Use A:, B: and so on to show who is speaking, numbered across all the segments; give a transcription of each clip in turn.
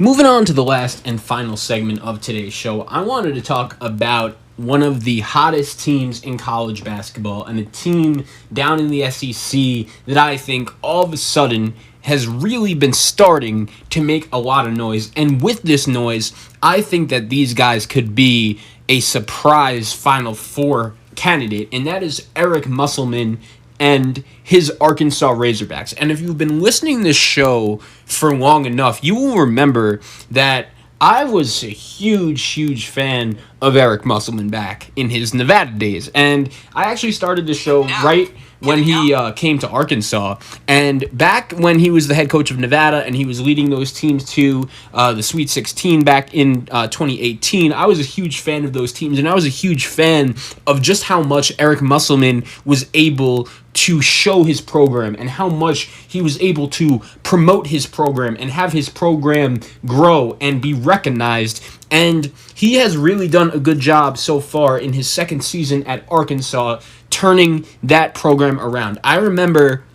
A: Moving on to the last and final segment of today's show, I wanted to talk about one of the hottest teams in college basketball and a team down in the SEC that I think all of a sudden has really been starting to make a lot of noise. And with this noise, I think that these guys could be a surprise Final Four candidate, and that is Eric Musselman and his Arkansas Razorbacks. And if you've been listening to this show for long enough, you will remember that I was a huge fan of Eric Musselman back in his Nevada days. And I actually started the show right when he came to Arkansas. And back when he was the head coach of Nevada and he was leading those teams to the Sweet 16 back in 2018, I was a huge fan of those teams. And I was a huge fan of just how much Eric Musselman was able to show his program and how much he was able to promote his program and have his program grow and be recognized. And he has really done a good job so far in his second season at Arkansas, turning that program around. I remember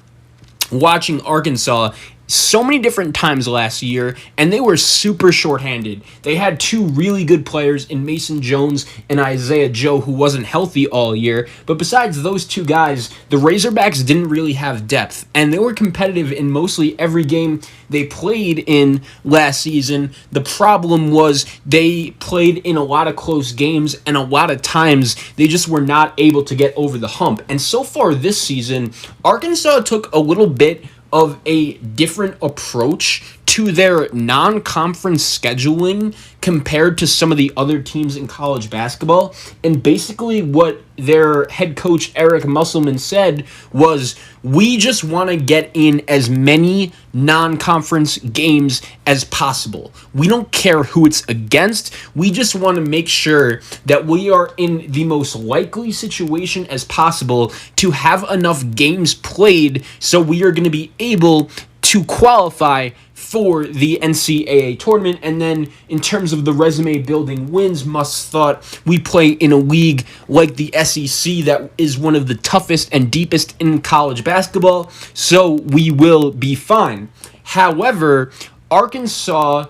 A: watching Arkansas so many different times last year, and they were super shorthanded. They had two really good players in Mason Jones and Isaiah Joe, who wasn't healthy all year. But besides those two guys, the Razorbacks didn't really have depth, and they were competitive in mostly every game they played in last season. The problem was they played in a lot of close games, and a lot of times they just were not able to get over the hump. And so far this season, Arkansas took a little bit of a different approach to their non-conference scheduling compared to some of the other teams in college basketball. And basically what their head coach Eric Musselman said was, we just want to get in as many non-conference games as possible. We don't care who it's against. We just want to make sure that we are in the most likely situation as possible to have enough games played so we are going to be able to qualify for the NCAA tournament. And then in terms of the resume building wins, Muss thought, we play in a league like the SEC that is one of the toughest and deepest in college basketball, so we will be fine. However, Arkansas,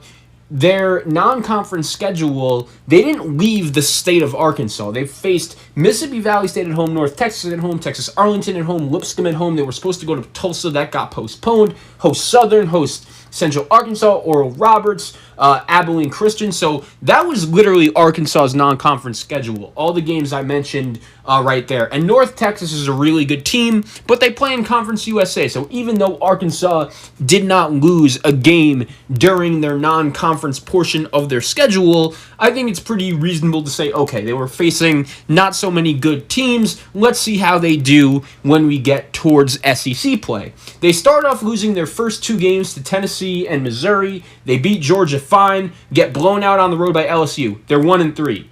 A: their non-conference schedule, they didn't leave the state of Arkansas. They faced Mississippi Valley State at home, North Texas at home, Texas Arlington at home, Lipscomb at home. They were supposed to go to Tulsa. That got postponed. Host Southern, host Central Arkansas, Oral Roberts, Abilene Christian. So that was literally Arkansas's non-conference schedule. All the games I mentioned right there. And North Texas is a really good team, but they play in Conference USA. So even though Arkansas did not lose a game during their non-conference portion of their schedule, I think it's pretty reasonable to say, okay, they were facing not so many good teams. Let's see how they do when we get towards SEC play. They start off losing their first two games to Tennessee and Missouri. They beat Georgia fine, get blown out on the road by LSU. They're 1-3.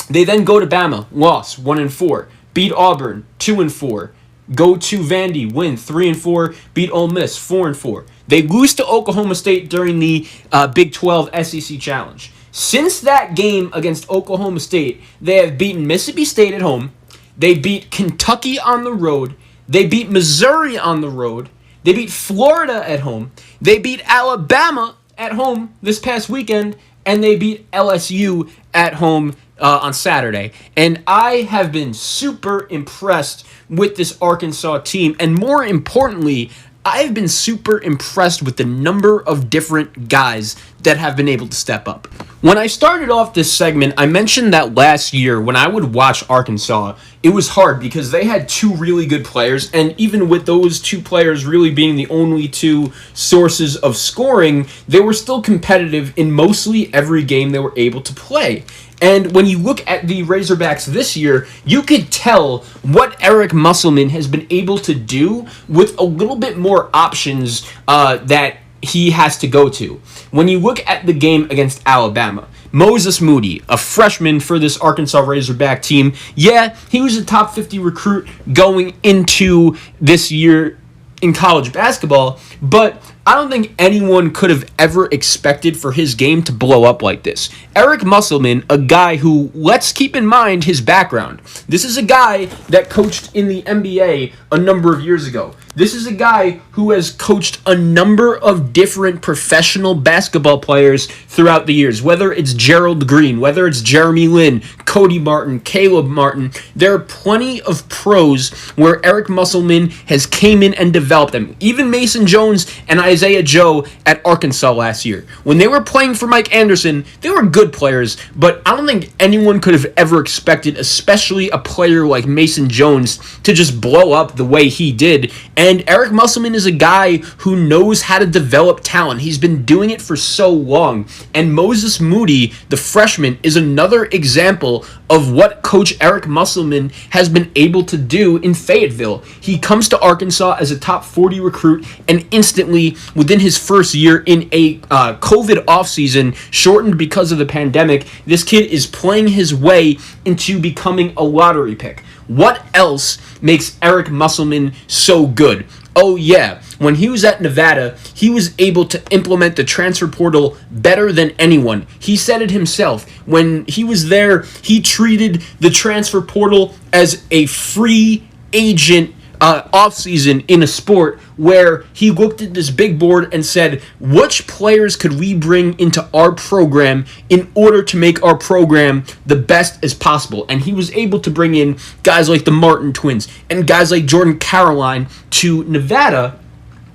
A: They then go to Bama, loss 1-4, beat Auburn 2-4, go to Vandy, win 3-4, beat Ole Miss 4-4. They lose to Oklahoma State during the Big 12 SEC Challenge. Since that game against Oklahoma State, they have beaten Mississippi State at home, they beat Kentucky on the road, they beat Missouri on the road, they beat Florida at home, they beat Alabama at home this past weekend, and they beat LSU at home on Saturday. And I have been super impressed with this Arkansas team, and more importantly, I've been super impressed with the number of different guys that have been able to step up. When I started off this segment, I mentioned that last year when I would watch Arkansas, it was hard because they had two really good players, and even with those two players really being the only two sources of scoring, they were still competitive in mostly every game they were able to play. And when you look at the Razorbacks this year, you could tell what Eric Musselman has been able to do with a little bit more options that he has to go to. When you look at the game against Alabama, Moses Moody, a freshman for this Arkansas Razorback team, yeah, he was a top 50 recruit going into this year in college basketball, but I don't think anyone could have ever expected for his game to blow up like this. Eric Musselman, a guy who, let's keep in mind his background. This is a guy that coached in the NBA a number of years ago. This is a guy who has coached a number of different professional basketball players throughout the years, whether it's Gerald Green, whether it's Jeremy Lin, Cody Martin, Caleb Martin. There are plenty of pros where Eric Musselman has came in and developed them. Even Mason Jones and Isaiah Joe at Arkansas last year. When they were playing for Mike Anderson, they were good players, but I don't think anyone could have ever expected, especially a player like Mason Jones, to just blow up the way he did. And Eric Musselman is a guy who knows how to develop talent. He's been doing it for so long. And Moses Moody, the freshman, is another example of what Coach Eric Musselman has been able to do in Fayetteville. He comes to Arkansas as a top 40 recruit, and instantly, within his first year in a COVID offseason, shortened because of the pandemic, this kid is playing his way into becoming a lottery pick. What else makes Eric Musselman so good? Oh yeah, when he was at Nevada, he was able to implement the transfer portal better than anyone. He said it himself. When he was there, he treated the transfer portal as a free agent offseason in a sport, where he looked at this big board and said, which players could we bring into our program in order to make our program the best as possible? And he was able to bring in guys like the Martin twins and guys like Jordan Caroline to Nevada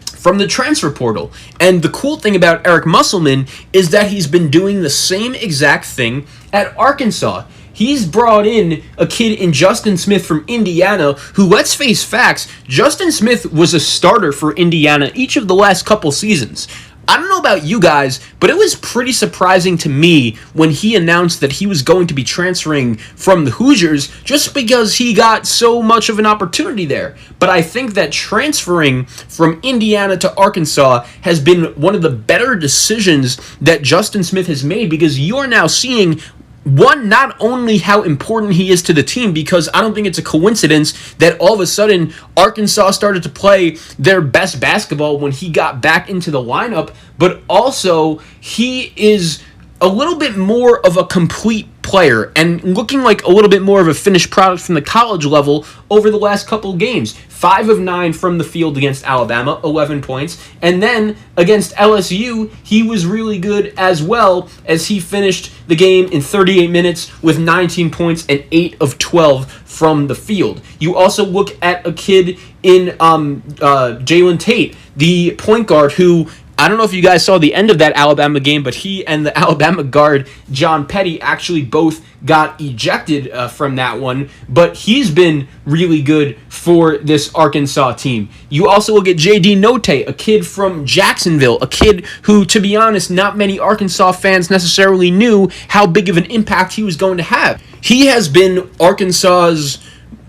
A: from the transfer portal. And the cool thing about Eric Musselman is that he's been doing the same exact thing at Arkansas. He's brought in a kid in Justin Smith from Indiana, who, let's face facts, Justin Smith was a starter for Indiana each of the last couple seasons. I don't know about you guys, but it was pretty surprising to me when he announced that he was going to be transferring from the Hoosiers, just because he got so much of an opportunity there. But I think that transferring from Indiana to Arkansas has been one of the better decisions that Justin Smith has made, because you are now seeing not only how important he is to the team, because I don't think it's a coincidence that all of a sudden Arkansas started to play their best basketball when he got back into the lineup, but also he is a little bit more of a complete player and looking like a little bit more of a finished product from the college level over the last couple games. 5 of 9 from the field against Alabama, 11 points. And then against LSU, he was really good as well, as he finished the game in 38 minutes with 19 points and 8 of 12 from the field. You also look at a kid in Jalen Tate, the point guard, who, I don't know if you guys saw the end of that Alabama game, but he and the Alabama guard, John Petty, actually both got ejected from that one. But he's been really good for this Arkansas team. You also look at J.D. Note, a kid from Jacksonville, a kid who, to be honest, not many Arkansas fans necessarily knew how big of an impact he was going to have. He has been Arkansas's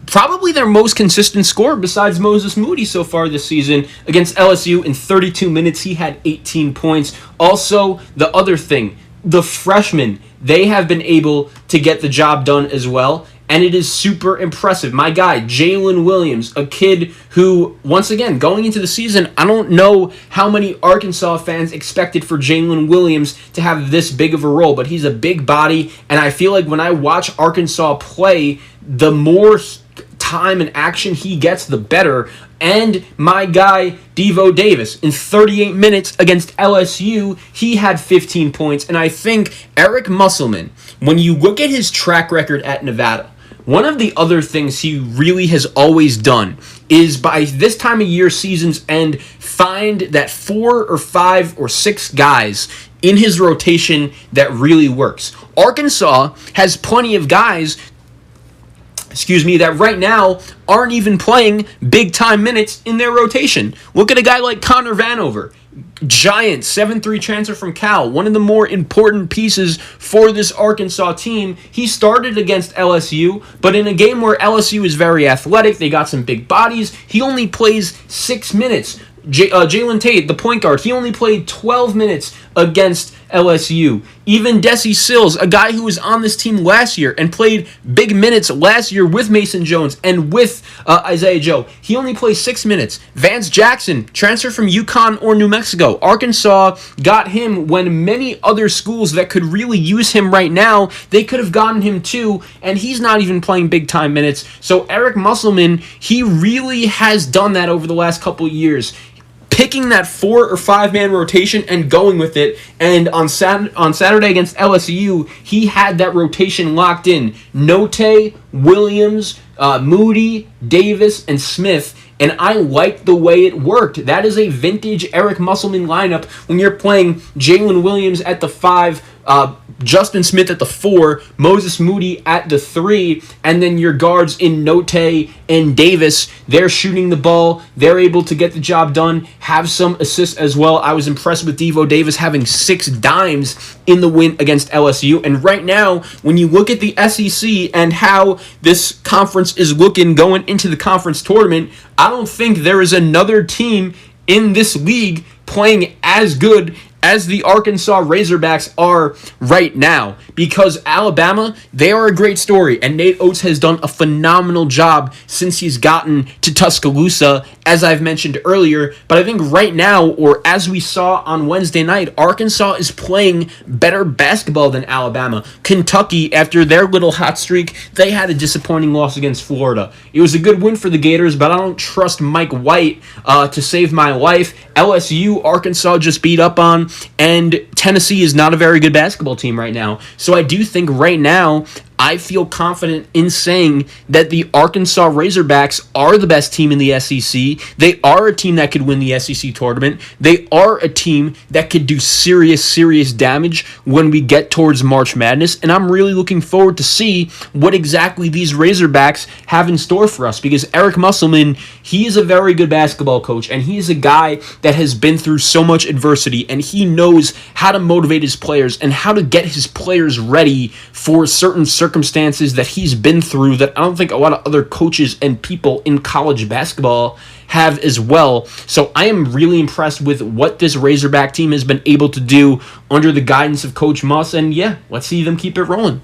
A: probably their most consistent scorer besides Moses Moody so far this season. Against LSU in 32 minutes, he had 18 points. Also, the other thing, the freshmen, they have been able to get the job done as well, and it is super impressive. My guy, Jalen Williams, a kid who, once again, going into the season, I don't know how many Arkansas fans expected for Jalen Williams to have this big of a role, but he's a big body, and I feel like when I watch Arkansas play, the more time and action he gets, the better. And my guy, Devo Davis, in 38 minutes against LSU, he had 15 points. And I think Eric Musselman, when you look at his track record at Nevada, one of the other things he really has always done is, by this time of year, season's end, find that 4 or 5 or 6 guys in his rotation that really works. Arkansas has plenty of guys that right now aren't even playing big-time minutes in their rotation. Look at a guy like Connor Vanover, giant 7'3" transfer from Cal, one of the more important pieces for this Arkansas team. He started against LSU, but in a game where LSU is very athletic, they got some big bodies, he only plays 6 minutes. Jalen Tate, the point guard, he only played 12 minutes against LSU. Even Desi Sills, a guy who was on this team last year and played big minutes last year with Mason Jones and with Isaiah Joe, he only played 6 minutes. Vance Jackson, transfer from UConn or New Mexico. Arkansas got him when many other schools that could really use him right now, they could have gotten him too, and he's not even playing big-time minutes. So Eric Musselman, he really has done that over the last couple of years, picking that 4 or 5 man rotation and going with it. And on Saturday against LSU, he had that rotation locked in. Note, Williams, Moody, Davis, and Smith. And I liked the way it worked. That is a vintage Eric Musselman lineup when you're playing Jalen Williams at the 5, Justin Smith at the 4, Moses Moody at the 3, and then your guards in Note and Davis. They're shooting the ball. They're able to get the job done, have some assists as well. I was impressed with Devo Davis having 6 dimes in the win against LSU. And right now, when you look at the SEC and how this conference is looking going into the conference tournament, I don't think there is another team in this league playing as good as the Arkansas Razorbacks are right now, because Alabama, they are a great story, and Nate Oates has done a phenomenal job since he's gotten to Tuscaloosa, as I've mentioned earlier. But I think right now, or as we saw on Wednesday night, Arkansas is playing better basketball than Alabama. Kentucky, after their little hot streak, they had a disappointing loss against Florida. It was a good win for the Gators, but I don't trust Mike White to save my life. LSU, Arkansas just beat up on, and Tennessee is not a very good basketball team right now. So I do think right now, I feel confident in saying that the Arkansas Razorbacks are the best team in the SEC. They are a team that could win the SEC tournament. They are a team that could do serious damage when we get towards March Madness. And I'm really looking forward to see what exactly these Razorbacks have in store for us, because Eric Musselman, he is a very good basketball coach, and he is a guy that has been through so much adversity, and he knows how to motivate his players and how to get his players ready for certain circumstances that he's been through that I don't think a lot of other coaches and people in college basketball have as well. So I am really impressed with what this Razorback team has been able to do under the guidance of Coach Muss, and yeah, let's see them keep it rolling.